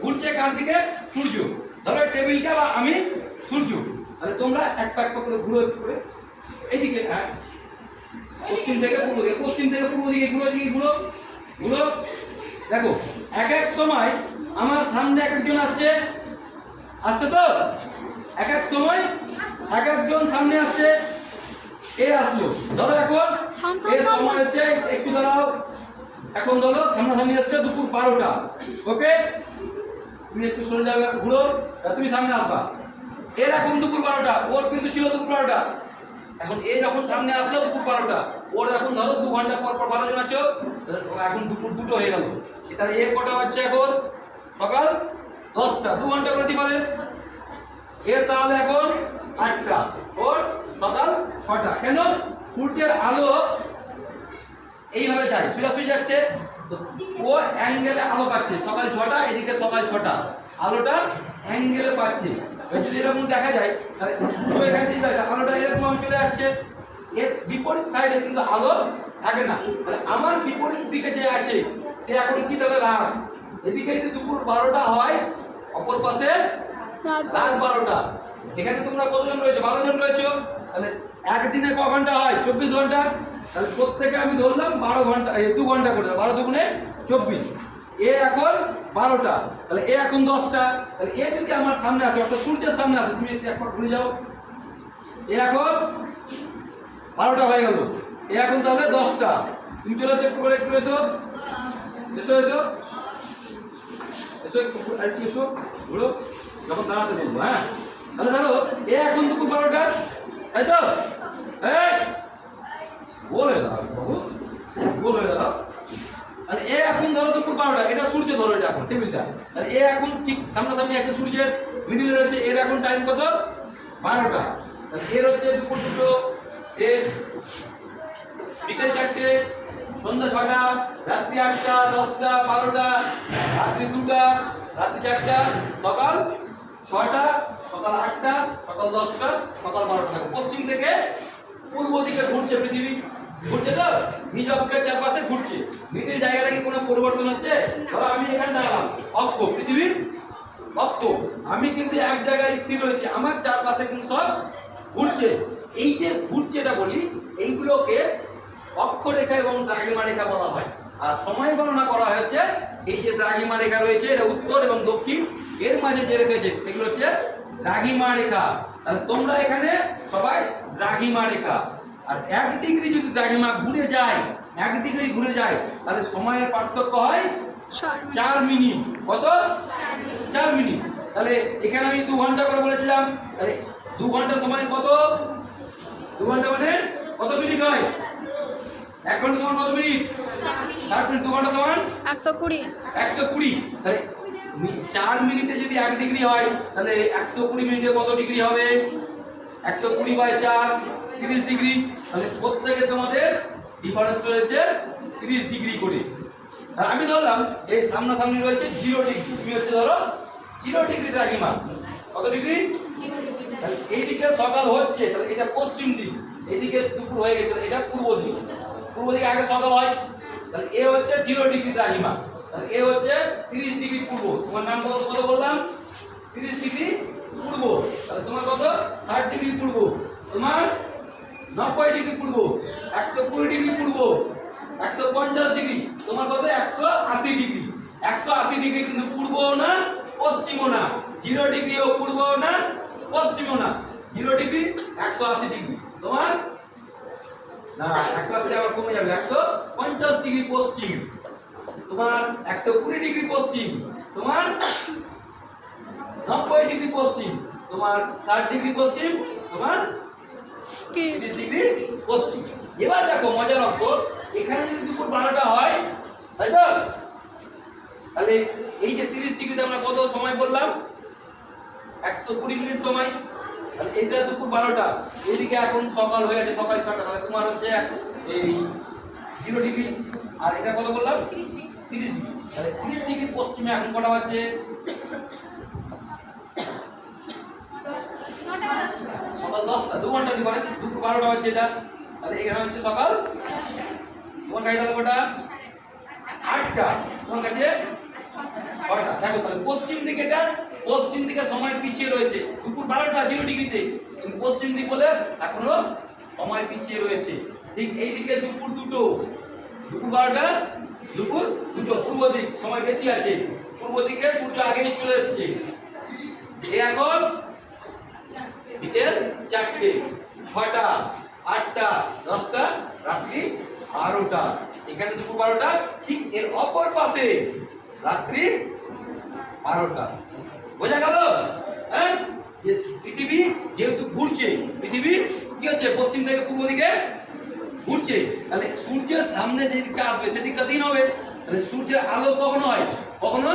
ঘুরছে কার দিকে? সূর্য। ধরো টেবিলটা বা আমি সূর্য, তাহলে তোমরা এক পাক করে ঘুরো একটু করে এইদিকে। হ্যাঁ, পশ্চিম থেকে পূর্ব দিকে, পশ্চিম থেকে পূর্ব দিকে ঘুরো, দিকে ঘুরো ঘুরো। দেখো এক এক সময় আমার সামনে এক একজন আসছে, আসছে তো এক এক সময় এক একজন সামনে আসছে। এ আসলো, ধরো এখন এর সময় হচ্ছে, একটু দাঁড়াও, এখন ধরো সামনাসামনি আসছে দুপুর 12টা। ওকে, তুমি একটু সরে যাবে, ঘুরো, তুমি সামনে আসবা। এর এখন দুপুর 12টা, ওর কিন্তু ছিল দুপুর 12টা। এখন এ যখন সামনে আসলো দুপুর 12টা, ওর এখন ধরো 2 ঘন্টা পর পর 12 জন আছো, এখন দুপুর 2টো হয়ে গেল। তাহলে এ কটা হচ্ছে এখন? সকাল 10টা, 2 ঘন্টা করে ডিফারেন্স। এর তাহলে এখন 8টা, ওর সকাল 6টা। কেন? সূর্যের আলো এইভাবে যায়, সোজাসুজি যাচ্ছে, তো ও অ্যাঙ্গেলে আলো পাচ্ছে। সকাল 6টা, এদিকে সকাল 6টা, আলোটা অ্যাঙ্গেলে পাচ্ছে। যদি এরকম দেখা যায় তাহলে পুরো এখান থেকে আলোটা এরকম আমি চলে যাচ্ছে, এর বিপরীত সাইডে কিন্তু আলো থাকে না। তাহলে আমার বিপরীত দিকে যে আছে সে এখন কি তাহলে রাত। এদিকে যদি দুপুর 12টা হয়, অপর পাশে রাত 12টা। এখানে তোমরা কতজন রয়েছে? 12 জন রয়েছে। তাহলে একদিনে ক ঘন্টা হয়? 24 ঘন্টা। তাহলে প্রত্যেকে আমি ধরলাম 12 ঘন্টা, 2 ঘন্টা করে, 12 দুগুণে 24। এ এখন 12টা, তাহলে এ এখন 10টা। তাহলে এ যদি আমার সামনে আসে, অর্থাৎ সূর্যের সামনে আসে, তুমি একবার ঘুরে যাও, এ এখন 12টা হয়ে গেল, এ এখন তাহলে 10টা। তুমি চলে এসো, একটু করে একটু এসো, এসো এসো এসো, একটু এসো, ঘুরো, যখন দাঁড়াতে বলবো। হ্যাঁ, তাহলে ধরো এ এখন দুপুর 12টা, তাই তো? এই বলে দাও বাবু, বলে দাও। তাহলে এ এখন ধরো দুপুর 12টা, এটা সূর্য ধরো, এটা এখন টেবিলটা। তাহলে এ এখন ঠিক সামনাসামনি একটা সূর্যের মিডিলে রয়েছে। এর এখন টাইম কত? 12টা। তাহলে এর হচ্ছে দুপুর 2টো, এর বিকেল 4টে, সন্ধ্যা 6টা, রাত্রি 8টা, 10টা, 12টা, রাত্রি 2টা, রাত্রি 4টা, সকাল 6টা, সকাল 8টা, সকাল 10টা, সকাল 12টা। পশ্চিম থেকে পূর্ব দিকে ঘুরছে পৃথিবী, ঘুরছে তো নিজ অক্ষের চারপাশে ঘুরছে। মিডিল জায়গাটা কি কোনো পরিবর্তন হচ্ছে? ধরো আমি এখানে দাঁড়ালাম, অক্ষ পৃথিবীর অক্ষ, আমি কিন্তু এক জায়গায় স্থির রয়েছি, আমার চারপাশে কিন্তু সব ঘুরছে। এই যে ঘুরছে এটা বলি, এইগুলোকে অক্ষরেখা এবং দ্রাঘিমা রেখা বলা হয়। আর সময় গণনা করা হয়েছে, এই যে দ্রাঘিমা রেখা রয়েছে, এটা উত্তর এবং দক্ষিণ, এর মাঝে যে রেখেছে সেগুলো হচ্ছে দ্রাঘিমা রেখা। তাহলে তোমরা এখানে সবাই দ্রাঘিমা রেখা। আর 1 ডিগ্রি যদি দ্রাঘিমা ঘুরে যায়, 1 ডিগ্রি ঘুরে যায়, তাহলে সময়ের পার্থক্য হয় 4 মিনিট। কত? 4 মিনিট। তাহলে এখানে আমি 2 ঘন্টা করে বলেছিলাম, তাহলে 2 ঘন্টা সময় কত? 2 ঘন্টা মানে কত মিনিট হয়? 1 ঘন্টা সমান কত মিনিট? 60 মিনিট। 2 ঘন্টা সমান 120। 120। তাহলে 4 মিনিটে যদি 1 ডিগ্রি হয়, তাহলে 120 মিনিটে কত ডিগ্রি হবে? 120/4, 30 ডিগ্রি। তাহলে প্রত্যেকে তোমাদের ডিফারেন্স রয়েছে 30 ডিগ্রি করে। আর আমি ধরলাম এই সামনাসামনি রয়েছে 0 ডিগ্রি, তুমি হচ্ছে ধরো 0 ডিগ্রি দ্রাঘিমা। কত ডিগ্রি? তাহলে এইদিকে সকাল হচ্ছে, তাহলে এটা পশ্চিম দিক, এইদিকে দুপুর হয়ে গেছে, এটা পূর্ব দিক। পূর্ব দিকে আগে সকাল হয়, তাহলে এ হচ্ছে 0 ডিগ্রি দ্রাঘিমা, তাহলে এ হচ্ছে 30 ডিগ্রি পূর্ব। তোমার নাম কত কত বললাম? 30 ডিগ্রি পূর্ব। তাহলে তোমার কত? 60 ডিগ্রি পূর্ব। তোমার 90 ডিগ্রি পূর্ব, 120 ডিগ্রি পূর্ব, 150 ডিগ্রি। তোমার কত? 180 ডিগ্রি। 180 ডিগ্রি কিন্তু পূর্বও না পশ্চিমও না, 0 ডিগ্রিও পূর্বও না পশ্চিমও না। 0 ডিগ্রি 180 ডিগ্রি। তোমার না 180 আবার কমে যাবে, 150 ডিগ্রি পশ্চিম। তোমার 120 ডিগ্রি পশ্চিম। তোমার 90 ডিগ্রি পশ্চিম। তোমার 60 ডিগ্রি পশ্চিম। তোমার 30 ডিগ্রি পশ্চিম। এবার দেখো মজার অঙ্ক, এখানে যদি দুপুর 12টা হয়, তাই তো? তাহলে এই যে 30 ডিগ্রিতে আমরা কত সময় বললাম? 120 মিনিট সময়। তাহলে এইটা দুপুর 12টা, এইদিকে এখন সকাল হয়ে গেছে, সকাল 6টা। তাহলে তোমার হচ্ছে এই 0 ডিগ্রি। আর এটা কত বললাম? 30 ডিগ্রি। তাহলে 30 ডিগ্রি পশ্চিমে এখন কটা বাজছে? সকাল 10টা। 2 ঘন্টা ডিফারেন্স, দুপুর 12টা বাজছে এটা। তাহলে এখানে হচ্ছে সকাল, তোমার কাছে তাহলে কটা? 8টা। তোমার কাছে 6টা। দেখো তাহলে পশ্চিম দিকে সময় পিছিয়ে রয়েছে দুপুর 12টা 0 ডিগ্রিতে, কিন্তু পশ্চিম দিক বলে এখনো সময় পিছিয়ে রয়েছে। ঠিক এই দিকে দুপুর 12টা দুপুর 2 পূর্ব দিক সময় বেশি আছে, পূর্ব দিকে সূর্য আগে চলে এসেছে। এখন বিকেল 4টে 6টা 8টা 10টা রাত্রি 12টা, এখানে দুপুর 12টা, ঠিক এর অপর পাশে রাত্রি 12টা। বোঝা গেল? হ্যাঁ, যে পৃথিবী যেহেতু ঘুরছে, পৃথিবী কি হচ্ছে পশ্চিম থেকে পূর্ব দিকে ঘুরছে, তাহলে সূর্যের সামনে যে দিকটা আসবে সেদিকটা দিন হবে। তাহলে সূর্যের আলো কখনো হয়, কখনো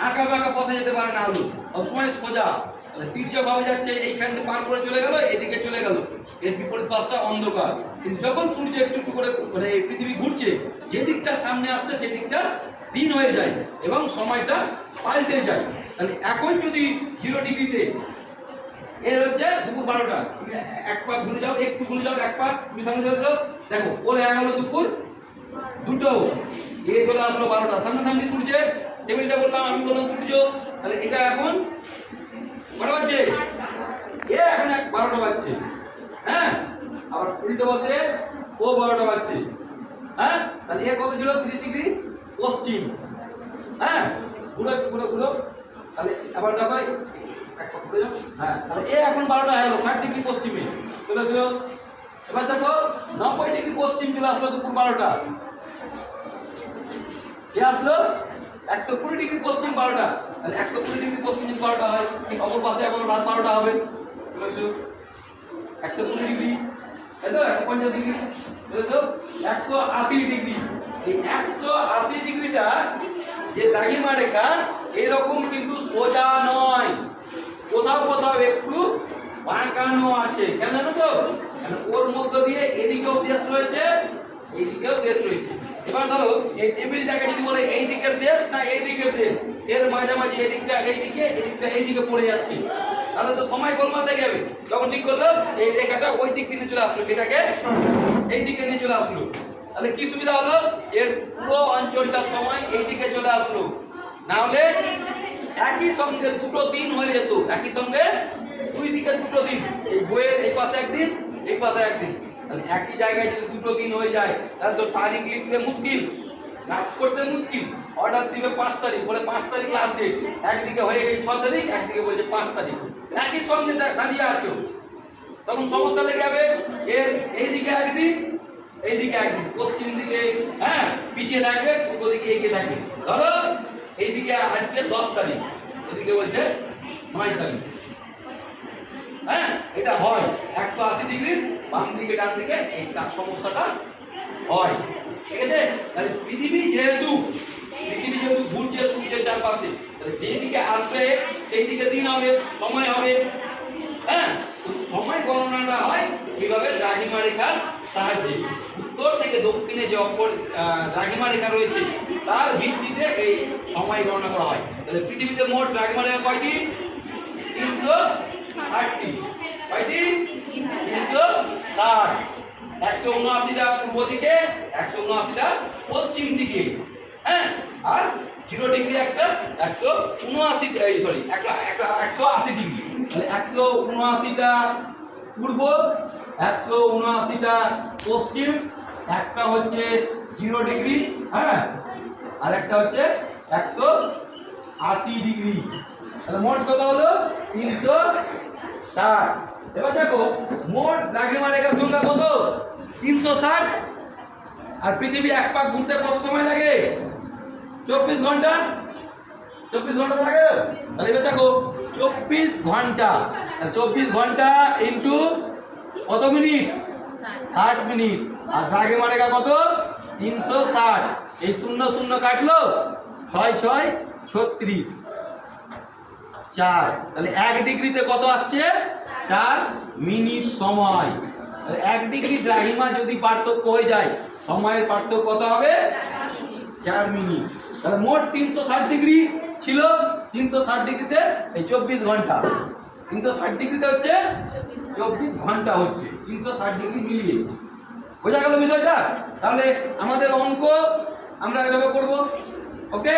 আঁকা বাঁকা পথে যেতে পারে না আলো, সবসময় সোজা। তাহলে তির্যক ভাবে যাচ্ছে, এইখানটা পার করে চলে গেল, এদিকে চলে গেল, এর বিপরীত পাশটা অন্ধকার। কিন্তু যখন সূর্য একটু একটু করে মানে পৃথিবী ঘুরছে, যে দিকটা সামনে আসছে সেই দিকটা দিন হয়ে যায় এবং সময়টা পাল্টে যায়। তাহলে এখন যদি 0 ডিগ্রিতে এর হচ্ছে দুপুর 12টা, এক পা ঘুরে যাও, একটু ঘুরে যাও, এক পা তুমি সামনে চলেছো, দেখো ওরে গেল দুপুর 2টো, এ চলে আসলো 12টা, সামনে সূর্যের টেবিলটা বললাম, আমি বললাম সূর্য। তাহলে এটা এখন কটা বাজছে? এ এখন 12টা বাজছে। হ্যাঁ, আবার উল্টো বসে ও 12টা বাজছে। হ্যাঁ, তাহলে এর কত ছিল? 30 ডিগ্রি পশ্চিম। হ্যাঁ, ঘুরো। তাহলে আবার দেখো হ্যাঁ, তাহলে এ এখন 12টা হয়ে গেল, 60 ডিগ্রি পশ্চিমে চলে আসলো। এবার দেখো 90 ডিগ্রি পশ্চিম চলে আসলো দুপুর 12টা, এ আসলো 120 ডিগ্রি পশ্চিম 12টা। তাহলে 120 ডিগ্রি পশ্চিম 12টা হয়, ঠিক অপর পাশে এখন রাত 12টা হবে। চলে আসলো 120 ডিগ্রি, তাই তো 150 ডিগ্রি, চলে আসলো 180 ডিগ্রি। এই 180 ডিগ্রিটা যে দ্রাঘিমা রেখা, এরকম কিন্তু সোজা নয়, কোথাও একটু বাঁকানো আছে। কেন জানো তো? ওর মধ্য দিয়ে এদিকেও দেশ রয়েছে, এইদিকেও দেশ রয়েছে। এবার ধরো এই টেবিলটাকে যদি বলে এই দিকের দেশ না এই দিকের দেশ, এর মাঝামাঝি এদিকটা এইদিকে পড়ে যাচ্ছে, তাহলে তো সময় গোলমাল লেগে যাবে। যখন ঠিক করলো এই রেখাটা ওই দিক দিয়ে চলে আসলো, এটাকে এই দিকে নিয়ে চলে আসলো, তাহলে কি সুবিধা হলো? এর পুরো অঞ্চলটার সময় এই দিকে চলে আসলো। না হলে একই সঙ্গে 2টো দিন হয়ে যেত, একই সঙ্গে 2 দিকে 2টো দিন, এই বইয়ের এই পাশে একদিন, এই পাশে একদিন। তাহলে একই জায়গায় যদি 2টো দিন হয়ে যায়, তাহলে তো তারিখ লিখতে মুশকিল, কাজ করতে মুশকিল। অর্ডার দিবে 5 তারিখ, বলে 5 তারিখ লাস্ট ডেট, একদিকে হয়ে গেছে 6 তারিখ, একদিকে বলছে 5 তারিখ, একই সঙ্গে দাঁড়িয়ে আছো, তখন সমস্যা লেগে যাবে। এর এইদিকে একদিন, এইদিকে একদিন, পশ্চিম দিকে হ্যাঁ পিছিয়ে থাকবে, পূর্ব দিকে এগিয়ে থাকবে। ধরো এইদিকে আজকে 10 তারিখ, এদিকে বলছে 9 তারিখ। হ্যাঁ, এটা হয় 180 ডিগ্রি বাম দিকে ডান দিকে, এই সমস্যাটা হয়। ঠিক আছে? তাহলে পৃথিবী যেহেতু ঘুরছে সূর্যের চারপাশে, তাহলে যেদিকে আসবে সেই দিকে দিন হবে, সময় হবে। হ্যাঁ, সময় গণনাটা হয় এইভাবে দ্রাঘিমা রেখার সাহায্যে। উত্তর থেকে দক্ষিণে যে অপর দ্রাঘিমা রেখা রয়েছে তার ভিত্তিতে এই সময় গণনা করা হয়। তাহলে পৃথিবীতে মোট দ্রাঘিমা রেখা কয়টি? 360টি। কয়টি? 360। 179টা পূর্ব দিকে, 179টা পশ্চিম দিকে। হ্যাঁ, আর 0 ডিগ্রি একটা 180 ডিগ্রি। তাহলে 179টা পূর্ব, 179টা পশ্চিম, একটা হচ্ছে 0 ডিগ্রি, হ্যাঁ, আর একটা হচ্ছে 180 ডিগ্রি। তাহলে মোট কত হলো? 360। এবার দেখো মোট দ্রাঘিমা রেখার সংখ্যা কত? 360। আর পৃথিবী এক পাক ঘুরতে কত সময় লাগে? 24 ঘন্টা। 24 ঘন্টা লাগে। তাহলে এবার দেখো 24 ঘন্টা, 24 ঘন্টা ইন্টু কত মিনিট? 60 মিনিট। আর দ্রাঘিমা রেখা কত? 360। এই 0 0 কাটলো, 6 6 36, 4। তাহলে 1 ডিগ্রিতে কত আসছে? 4 মিনিট সময়। তাহলে 1 ডিগ্রি দ্রাঘিমা যদি পার্থক্য হয়ে যায়, সময়ের পার্থক্য কত হবে? 4 মিনিট। তাহলে মোট 360 ডিগ্রি ছিল, 360 ডিগ্রিতে এই 24 ঘন্টা, 360 ডিগ্রিতে হচ্ছে 24 ঘন্টা হচ্ছে, 360 ডিগ্রি মিলিয়ে। বোঝা গেল বিষয়টা? তাহলে আমাদের অঙ্ক আমরা এভাবে করব। ওকে।